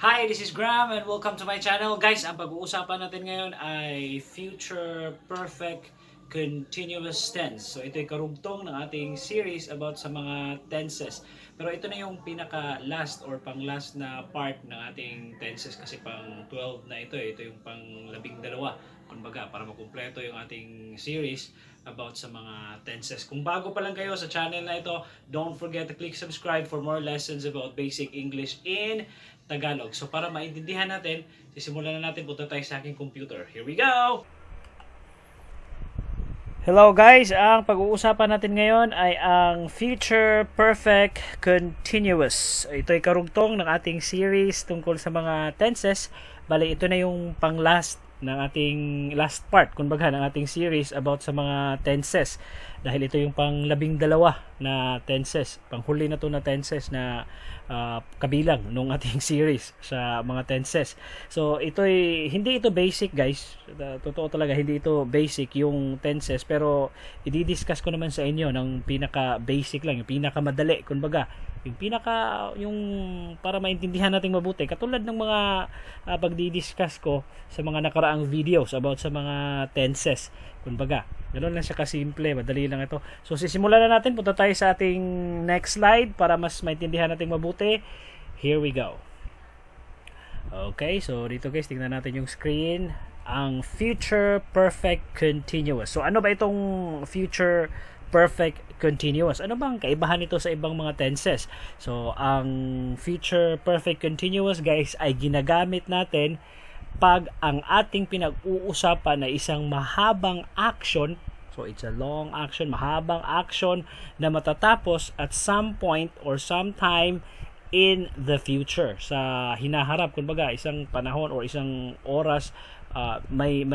Hi, this is Graham and welcome to my channel. Guys, ang pag-uusapan natin ngayon ay future perfect continuous tense. So ito ay karugtong ng ating series about sa mga tenses. Pero ito na yung pinaka last or pang last na part ng ating tenses kasi pang 12 na ito. Ito yung pang 12. Kumbaga, para makumpleto yung ating series about sa mga tenses. Kung bago pa lang kayo sa channel na ito, don't forget to click subscribe for more lessons about basic English in Tagalog. So para maintindihan natin, sisimulan na natin, punta tayo sa aking computer. Here we go! Hello guys! Ang pag-uusapan natin ngayon ay ang future perfect continuous. Ito ay karugtong ng ating series tungkol sa mga tenses. Bali, ito na yung pang last ng ating last part, kumbaga ng ating series about sa mga tenses. Dahil ito yung pang 12 na tenses, panghuli na to na tenses na kabilang nung ating series sa mga tenses. So hindi ito basic guys, totoo talaga hindi ito basic yung tenses, pero i-discuss ko naman sa inyo ng pinaka basic lang, yung pinaka madali, kumbaga yung para maintindihan natin mabuti, katulad ng mga pagdi-discuss ko sa mga nakaraang videos about sa mga tenses. Kumbaga, ganoon lang siya kasimple, madali lang ito. So sisimulan na natin, punta tayo sa ating next slide para mas maintindihan natin mabuti. Here we go. Okay, so dito guys, tingnan natin yung screen. Ang future perfect continuous. So ano ba itong future perfect continuous? Ano bang kaibahan nito sa ibang mga tenses? So ang future perfect continuous guys ay ginagamit natin pag ang ating pinag-uusapan ay isang mahabang action. So it's a long action, mahabang action na matatapos at some point or sometime in the future, sa hinaharap. Kumbaga, isang panahon or isang oras, may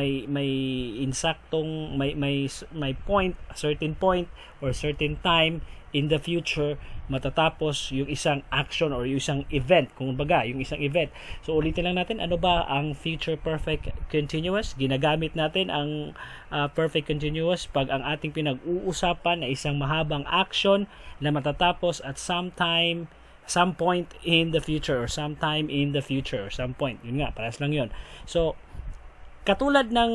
insaktong may point, a certain point or certain time in the future matatapos yung isang action or yung isang event, kumbaga yung isang event. So ulitin lang natin, ano ba ang future perfect continuous? Ginagamit natin ang perfect continuous pag ang ating pinag-uusapan ay isang mahabang action na matatapos at some point in the future or sometime in the future or some point. Yun nga, parehas lang yun. So katulad ng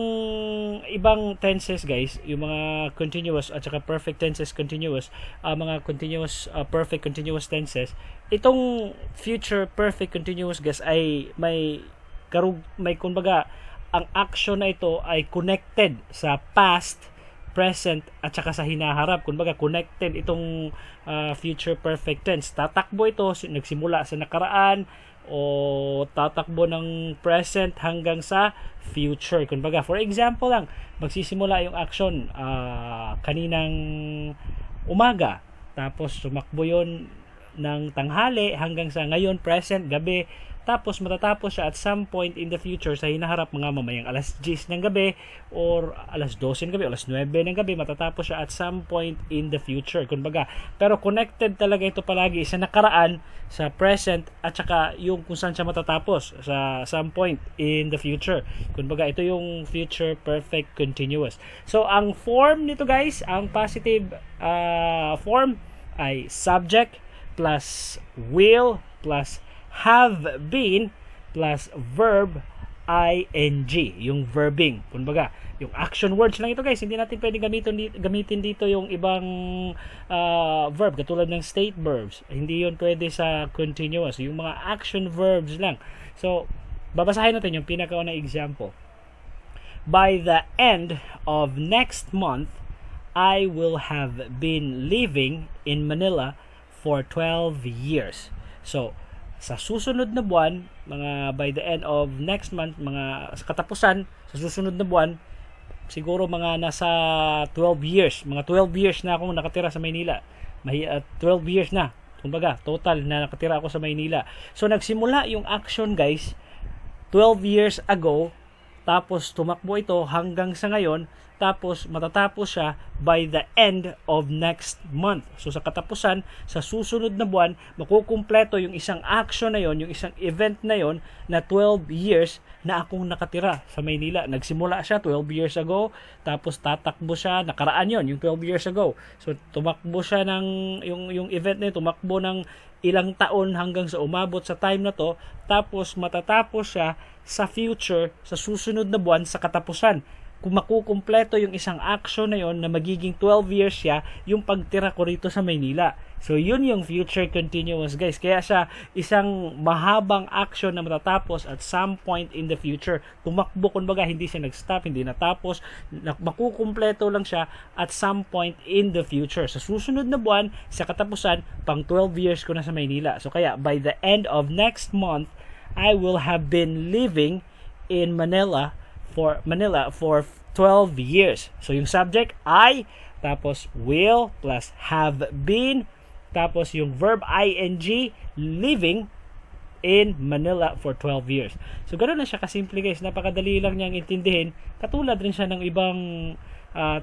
ibang tenses guys, yung mga continuous at saka perfect tenses continuous, mga continuous perfect continuous tenses, itong future perfect continuous guys ay may kumbaga ang action na ito ay connected sa past, present at saka sa hinaharap. Kumbaga connected itong future perfect tense. Tatakbo ito, nagsimula sa nakaraan o tatakbo ng present hanggang sa future. Kumbaga, for example lang, magsisimula yung action kaninang umaga, tapos sumakbo yon ng tanghali hanggang sa ngayon, present, gabi, tapos matatapos siya at some point in the future sa hinaharap, mga mamayang alas 10 ng gabi or alas 12 ng gabi, alas 9 ng gabi, matatapos siya at some point in the future. Kumbaga, pero connected talaga ito palagi sa nakaraan, sa present at saka yung kung saan siya matatapos sa some point in the future. Kumbaga, ito yung future perfect continuous. So ang form nito guys, ang positive form ay subject plus will plus have been plus verb ing, yung verbing. Kumbaga, yung action words lang ito guys, hindi natin pwedeng gamitin dito yung ibang verb katulad ng state verbs. Hindi yun pwede sa continuous, yung mga action verbs lang. So babasahin natin yung pinakaunang example. By the end of next month, I will have been living in Manila for 12 years. So sa susunod na buwan, mga by the end of next month, mga sa katapusan, sa susunod na buwan, siguro mga nasa 12 years. Mga 12 years na akong nakatira sa Maynila. 12 years na. Kumbaga, total na nakatira ako sa Maynila. So, nagsimula yung action guys, 12 years ago, tapos tumakbo ito hanggang sa ngayon, tapos matatapos siya by the end of next month. So sa katapusan, sa susunod na buwan, makukumpleto yung isang action na yon, yung isang event na yon na 12 years na akong nakatira sa Maynila. Nagsimula siya 12 years ago, tapos tatakbo siya, nakaraan yon, yung 12 years ago. So tumakbo siya ng yung event na yun, tumakbo ng ilang taon hanggang sa umabot sa time na to, tapos matatapos siya sa future, sa susunod na buwan, sa katapusan. Kung makukumpleto yung isang action na yon na magiging 12 years siya, yung pagtira ko rito sa Maynila. So, yun yung future continuous, guys. Kaya siya isang mahabang action na matatapos at some point in the future. Tumakbo, kumbaga, hindi siya nag-stop, hindi natapos. Makukumpleto lang siya at some point in the future. Sa susunod na buwan, sa katapusan, pang 12 years ko na sa Maynila. So, kaya, by the end of next month, I will have been living in Manila for 12 years. So, yung subject, I, tapos will, plus have been, tapos yung verb, ing, living in Manila for 12 years. So, ganoon na siya kasimple, guys. Napakadali lang niyang intindihin. Katulad rin siya ng ibang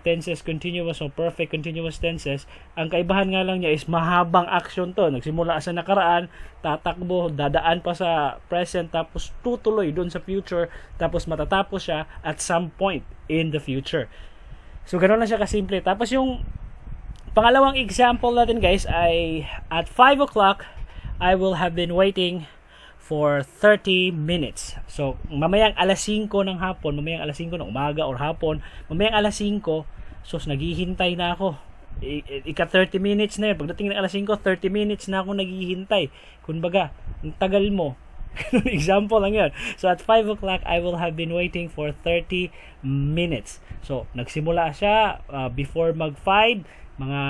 tenses, continuous o perfect continuous tenses. Ang kaibahan nga lang niya is mahabang action to. Nagsimula sa nakaraan, tatakbo, dadaan pa sa present, tapos tutuloy doon sa future, tapos matatapos siya at some point in the future. So, ganoon lang siya kasimple. Tapos yung pangalawang example natin, guys, ay at 5 o'clock, I will have been waiting for 30 minutes. So, mamayang alas 5 ng hapon, mamayang alas 5 ng umaga or hapon, mamayang alas 5, so naghihintay na ako. Ika 30 minutes na yun. Pagdating ng alas 5, 30 minutes na ako naghihintay. Kumbaga, ang tagal mo. Example lang yun. So, at 5 o'clock, I will have been waiting for 30 minutes. So, nagsimula siya before mag-5, mga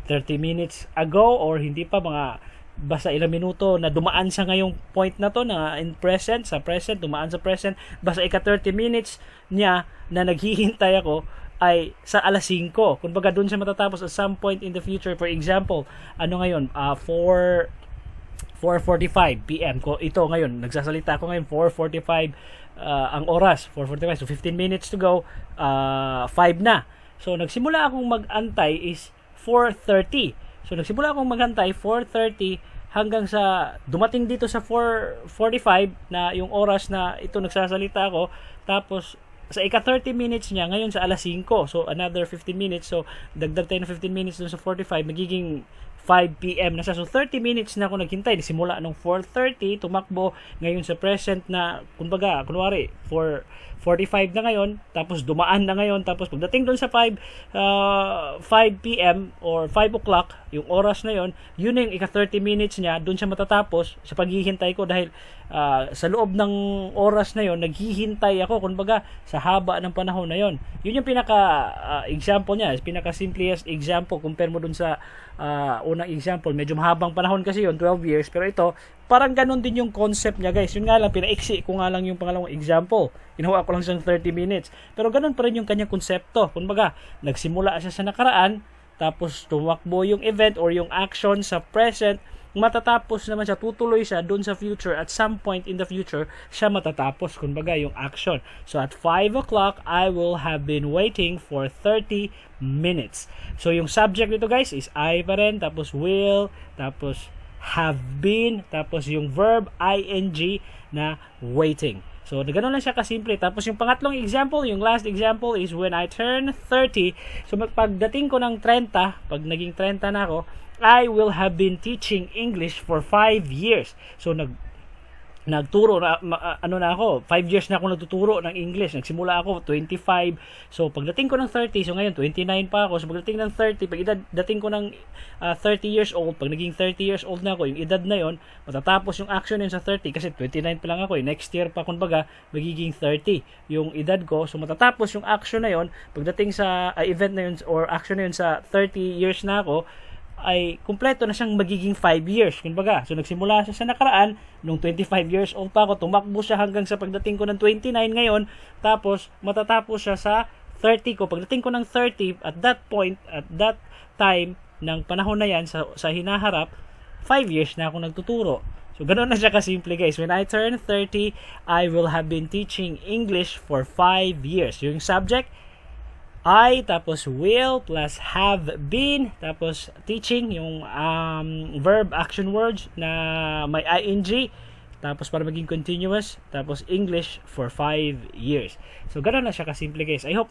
30 minutes ago or hindi pa, mga basta ilang minuto na dumaan sa ngayong point na to na in present, sa present, dumaan sa present, basta ika 30 minutes niya na naghihintay ako ay sa alas 5. Kumbaga doon siya matatapos at some point in the future. For example, ano ngayon, 4:45 PM ko ito ngayon, nagsasalita ako ngayon 4:45 ang oras, 4:45, so 15 minutes to go, 5 na. So nagsimula akong mag-antay is 4:30. So nagsimula akong mag-antay 4:30 hanggang sa dumating dito sa 4:45 na yung oras na ito nagsasalita ako, tapos sa ika 30 minutes niya ngayon sa alas 5. So another 15 minutes. So dagdag tayo ng 15 minutes dun sa 45, magiging 5 PM na siya. So 30 minutes na ako naghintay. Simula nung 4:30, tumakbo ngayon sa present na, kumbaga, kunwari 4:45 na ngayon, tapos dumaan na ngayon, tapos pagdating doon sa 5 PM or 5 o'clock, yung oras na yon, yun yung ika 30 minutes niya, doon siya matatapos sa paghihintay ko dahil sa loob ng oras na yon, naghihintay ako, kumbaga, sa haba ng panahon na yon. Yun yung example niya, pinaka simplest example compare mo doon sa unang example. Medyo mahabang panahon kasi yon, 12 years, pero ito, parang ganun din yung concept niya, guys. Yun nga lang, pinaiksi ko nga lang yung pangalawang example. Ginawa ko lang siyang 30 minutes. Pero ganun pa rin yung kanyang konsepto. Kumbaga, nagsimula siya sa nakaraan, tapos tumakbo yung event or yung action sa present, matatapos naman siya, tutuloy siya dun sa future. At some point in the future, siya matatapos, kumbaga, yung action. So, at 5 o'clock, I will have been waiting for 30 minutes. So, yung subject nito, guys, is I pa rin, tapos will, tapos have been, tapos yung verb ing na waiting. So, ganoon lang siya kasimple. Tapos yung pangatlong example, yung last example is when I turn 30. So, pagdating ko ng 30, pag naging 30 na ako, I will have been teaching English for 5 years. So, nagturo na, na ako, 5 years na ako nagtuturo ng English. Nagsimula ako 25. So pagdating ko ng 30, so ngayon 29 pa ako. So pagdating ng 30, dating ko ng 30 years old, pag naging 30 years old na ako, yung edad na yon, matatapos yung action yun sa 30 kasi 29 pa lang ako eh. Next year pa, kumbaga, magiging 30 yung edad ko. So matatapos yung action na yon, pagdating sa event na yun or action na yun sa 30 years na ako, ay kumpleto na siyang magiging 5 years. Kumbaga, so nagsimula siya sa nakaraan, nung 25 years old pa ako, tumakbo siya hanggang sa pagdating ko ng 29 ngayon, tapos matatapos siya sa 30 ko. Pagdating ko ng 30, at that point, at that time, ng panahon na yan, sa hinaharap, 5 years na ako nagtuturo. So, ganoon na siya kasimple, guys. When I turn 30, I will have been teaching English for 5 years. Yung subject, I, tapos will, plus have been, tapos teaching, yung verb, action words na may ing, tapos para maging continuous, tapos English for 5 years. So, ganoon na siya kasimple, guys. I hope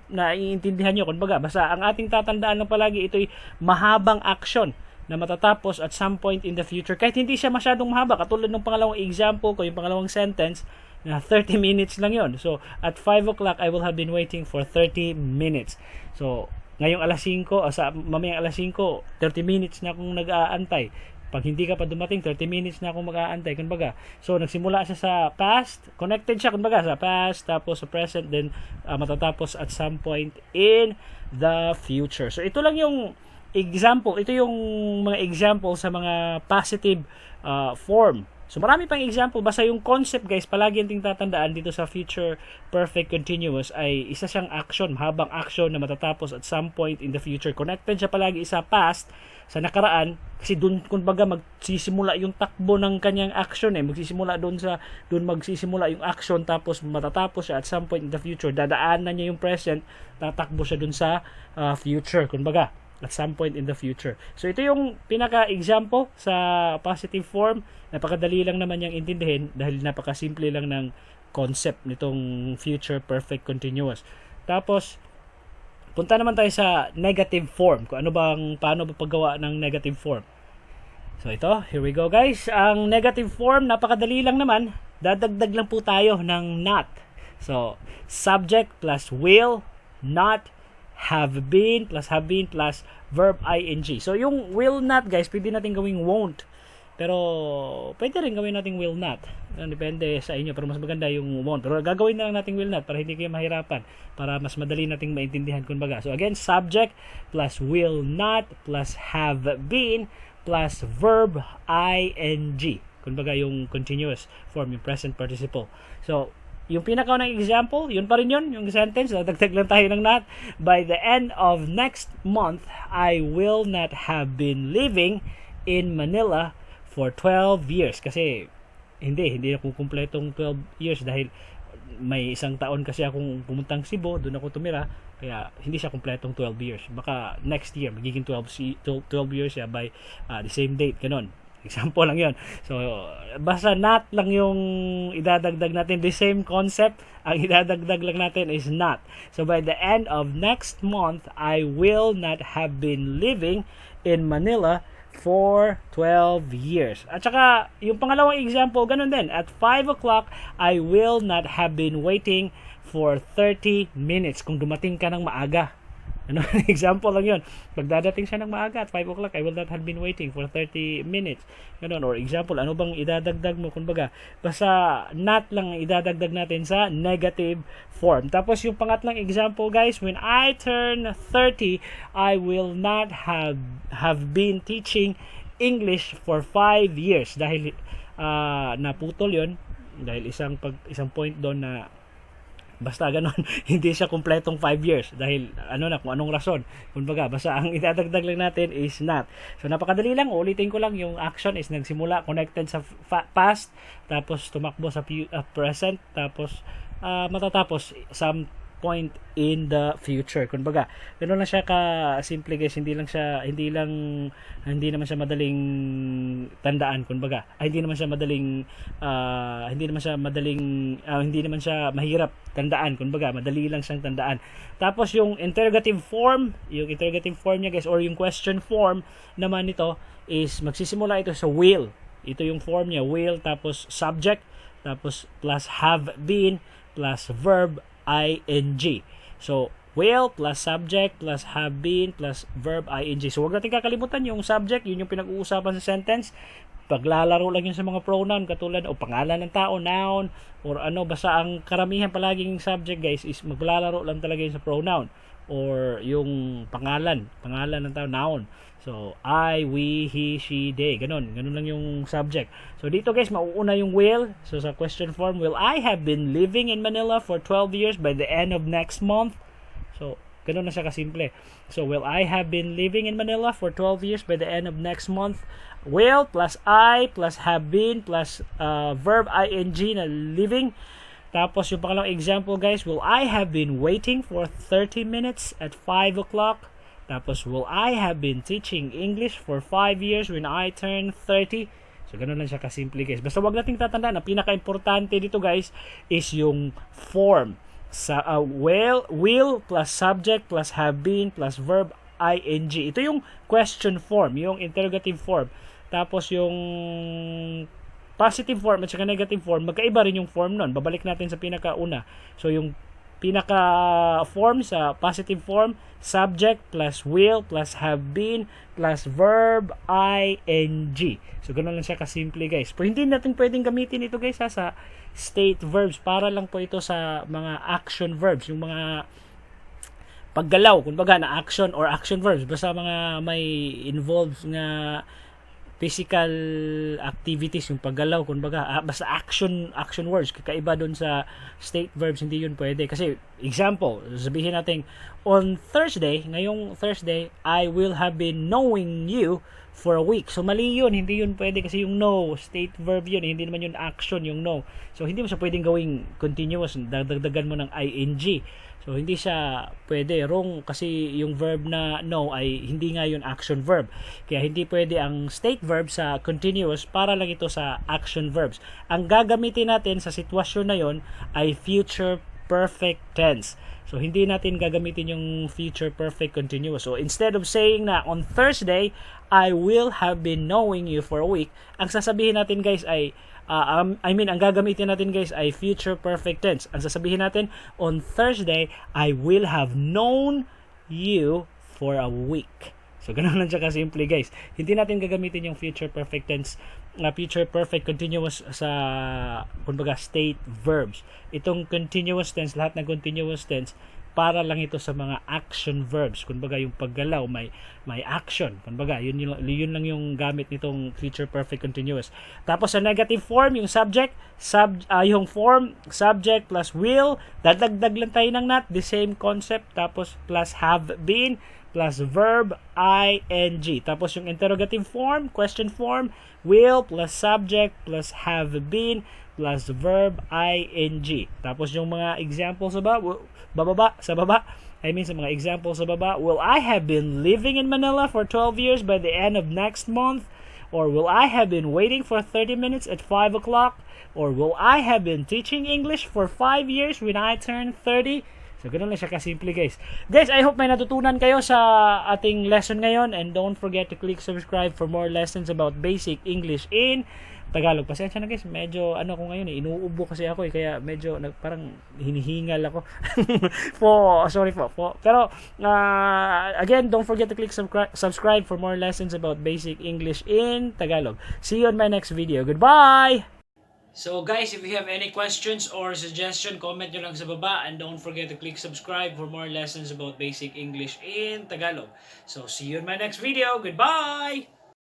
na iintindihan nyo. Kumbaga, basta ang ating tatandaan lang palagi, ito'y mahabang action na matatapos at some point in the future. Kahit hindi siya masyadong mahaba, katulad ng pangalawang example ko, yung pangalawang sentence, na 30 minutes lang yon. So, at 5 o'clock, I will have been waiting for 30 minutes. So, ngayong alas 5, mamayang alas 5, 30 minutes na akong nag-aantay. Pag hindi ka pa dumating, 30 minutes na akong mag-aantay. Kumbaga, so nagsimula siya sa past, connected siya kumbaga sa past, tapos sa present, then matatapos at some point in the future. So, ito lang yung example. Ito yung mga example sa mga positive form. So, marami pang example. Basta yung concept, guys, palagi yung tatandaan dito sa future perfect continuous ay isa siyang action, mahabang action na matatapos at some point in the future. Connected siya palagi sa past, sa nakaraan, kasi doon, kumbaga, magsisimula yung takbo ng kanyang action magsisimula doon magsisimula yung action, tapos matatapos siya at some point in the future. Dadaanan niya yung present, tatakbo siya doon sa future, kumbaga, at some point in the future. So, ito yung pinaka-example sa positive form. Napakadali lang naman niyang intindihin dahil napakasimple lang ng concept nitong future perfect continuous. Tapos, punta naman tayo sa negative form. Kung paano ba paggawa ng negative form. So, ito, here we go, guys. Ang negative form, napakadali lang naman. Dadagdag lang po tayo ng not. So, subject plus will, not, have been plus verb ing. So, yung will not, guys, pwede natin gawing won't. Pero, pwede rin gawin natin will not. Depende sa inyo. Pero mas maganda yung won't. Pero gagawin na lang natin will not para hindi kayo mahirapan. Para mas madali nating maintindihan kumbaga. So, again, subject plus will not plus have been plus verb ing. Kumbaga, yung continuous form, yung present participle. So, yung pinakaunang example, yun pa rin yun, yung sentence, dagdag lang tayo ng not. By the end of next month, I will not have been living in Manila for 12 years. Kasi, hindi ako kumpletong 12 years dahil may isang taon kasi akong pumuntang Cebu, doon ako tumira, kaya hindi siya kumpletong 12 years. Baka next year, magiging 12 years siya by the same date, ganon. Example lang yon. So, basta not lang yung idadagdag natin. The same concept, ang idadagdag lang natin is not. So, by the end of next month, I will not have been living in Manila for 12 years. At saka, yung pangalawang example, ganun din. At 5 o'clock, I will not have been waiting for 30 minutes. Kung dumating ka ng maaga. Example lang yun. Pag dadating siya ng maaga at 5 o'clock, I will not have been waiting for 30 minutes. Ganun. Or example, ano bang idadagdag mo? Kumbaga, basta not lang idadagdag natin sa negative form. Tapos yung pangatlang example, guys, when I turn 30, I will not have been teaching English for 5 years. Dahil naputol yun. Dahil isang point doon na basta ganon, hindi siya kumpletong 5 years dahil kung anong rason. Kumbaga, basta ang idadagdag lang natin is not. So, napakadali lang. Ulitin ko lang, yung action is nagsimula, connected sa past, tapos tumakbo sa present, tapos matatapos some point in the future. Kumbaga, ganoon lang siya ka-simple, guys. Hindi naman siya madaling tandaan, kumbaga. Hindi naman siya mahirap tandaan, kumbaga. Madali lang siyang tandaan. Tapos yung interrogative form niya, guys, or yung question form naman nito is magsisimula ito sa will. Ito yung form niya, will, tapos subject, tapos plus have been, plus verb ing. So, will plus subject plus have been plus verb ing. So, huwag natin kakalimutan yung subject, yun yung pinag-uusapan sa sentence. Paglalaro lang yun sa mga pronoun, katulad o pangalan ng tao, noun, or basta ang karamihan palaging subject, guys, is maglalaro lang talaga yun sa pronoun or yung pangalan ng tao, noun. So, I, we, he, she, they. Ganun lang yung subject. So, dito, guys, mauuna yung will. So, sa question form, will I have been living in Manila for 12 years by the end of next month? So, ganun na siya kasimple. So, will I have been living in Manila for 12 years by the end of next month? Will plus I plus have been plus verb ing na living. Tapos, yung pangalawang example, guys, will I have been waiting for 30 minutes at 5 o'clock? Tapos, will I have been teaching English for 5 years when I turn 30? So, ganun lang siya kasimple, guys. Basta wag nating tatandaan. Ang pinaka-importante dito, guys, is yung form. Will plus subject plus have been plus verb ing. Ito yung question form, yung interrogative form. Tapos yung positive form at saka negative form, magkaiba rin yung form nun. Babalik natin sa pinakauna. So yung pinaka form sa positive form, subject plus will plus have been plus verb ing. So ganoon lang siya kasimple guys. Pero hindi natin pwedeng gamitin ito guys sa state verbs. Para lang po ito sa mga action verbs, yung mga paggalaw, kumbaga na action or action verbs. Basta mga may involves nga physical activities, yung paggalaw, kumbaga basta action words, kakaiba doon sa state verbs, hindi yun pwede. Kasi example, sabihin natin on Thursday, ngayong Thursday, I will have been knowing you for a week. So mali yun, hindi yun pwede kasi yung know, state verb yun, hindi naman yun action, yung know. So hindi mo siya pwedeng gawing continuous, dagdagan mo ng ing. So, hindi siya pwede. Wrong kasi yung verb na know ay hindi nga yun action verb. Kaya hindi pwede ang state verb sa continuous, para lang ito sa action verbs. Ang gagamitin natin sa sitwasyon na yon ay future perfect tense. So, hindi natin gagamitin yung future perfect continuous. So, instead of saying na on Thursday, I will have been knowing you for a week, ang sasabihin natin guys ay ang gagamitin natin guys ay future perfect tense. Ang sasabihin natin, on Thursday, I will have known you for a week. So, ganun lang siya kasimple guys. Hindi natin gagamitin yung future perfect tense, future perfect continuous sa, kumbaga, state verbs. Itong continuous tense, lahat ng continuous tense, para lang ito sa mga action verbs. Kumbaga yung paggalaw, may action. Kumbaga, yun lang yung gamit nitong future perfect continuous. Tapos sa negative form, yung subject, yung form, subject plus will, dadagdag lang tayo ng not, the same concept, tapos plus have been, plus verb ing. Tapos yung interrogative form, question form, will plus subject plus have been plus verb ing. Tapos yung mga examples sa baba, sa mga examples sa baba, will I have been living in Manila for 12 years by the end of next month? Or will I have been waiting for 30 minutes at 5 o'clock? Or will I have been teaching English for 5 years when I turn 30? So, ganun lang siya kasimple guys. Guys, I hope may natutunan kayo sa ating lesson ngayon, and don't forget to click subscribe for more lessons about basic English in Tagalog. Pasensya na guys, medyo ko ngayon inuubo kasi ako kaya medyo parang hinihingal ako. Sorry po. Pero again, don't forget to click subscribe for more lessons about basic English in Tagalog. See you on my next video. Goodbye! So guys, if you have any questions or suggestion, comment nyo lang sa baba, and don't forget to click subscribe for more lessons about basic English in Tagalog. So see you in my next video. Goodbye!